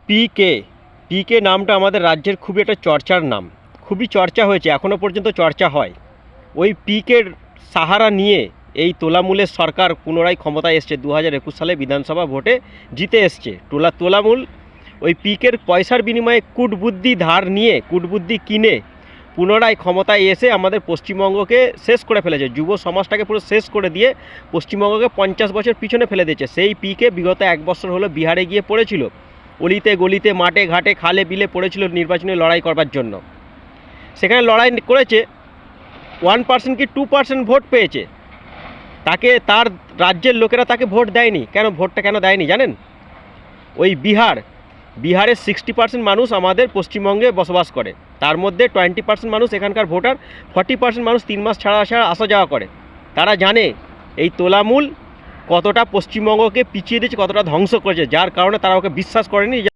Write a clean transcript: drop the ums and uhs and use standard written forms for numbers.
পিকে পিকে নামটা আমাদের রাজ্যের খুবই একটা চর্চার নাম, খুবই চর্চা হয়েছে, এখনও পর্যন্ত চর্চা হয়। ওই পিকের সাহারা নিয়ে এই তোলামূলের সরকার পুনরায় ক্ষমতায় এসছে, 2021 সালে বিধানসভা ভোটে জিতে এসছে। তোলামূল ওই পিকের পয়সার বিনিময়ে কূটবুদ্ধি ধার নিয়ে, কূটবুদ্ধি কিনে পুনরায় ক্ষমতায় এসে আমাদের পশ্চিমবঙ্গকে শেষ করে ফেলেছে, যুব সমাজটাকে পুরো শেষ করে দিয়ে পশ্চিমবঙ্গকে 50 বছর পিছনে ফেলে দিয়েছে। সেই পিকে বিগত 1 বছর হলো বিহারে গিয়ে পড়েছিল, অলিতে গলিতে মাঠে ঘাটে খালে বিলে পড়েছিল নির্বাচনী লড়াই করবার জন্য। সেখানে লড়াই করেছে, 1% কি 2% ভোট পেয়েছে। তাকে, তার রাজ্যের লোকেরা তাকে ভোট দেয়নি। ভোটটা কেন দেয়নি জানেন? ওই বিহারের 60% মানুষ আমাদের পশ্চিমবঙ্গে বসবাস করে, তার মধ্যে 20% মানুষ এখানকার ভোটার, 40% মানুষ 3 মাস ছাড়া আসা যাওয়া করে। তারা জানে এই তোলামূল কতটা পশ্চিমবঙ্গকে পিছিয়ে দিয়েছে, কতটা ধ্বংস করেছে, যার কারণে তারা ওকে বিশ্বাস করেনি।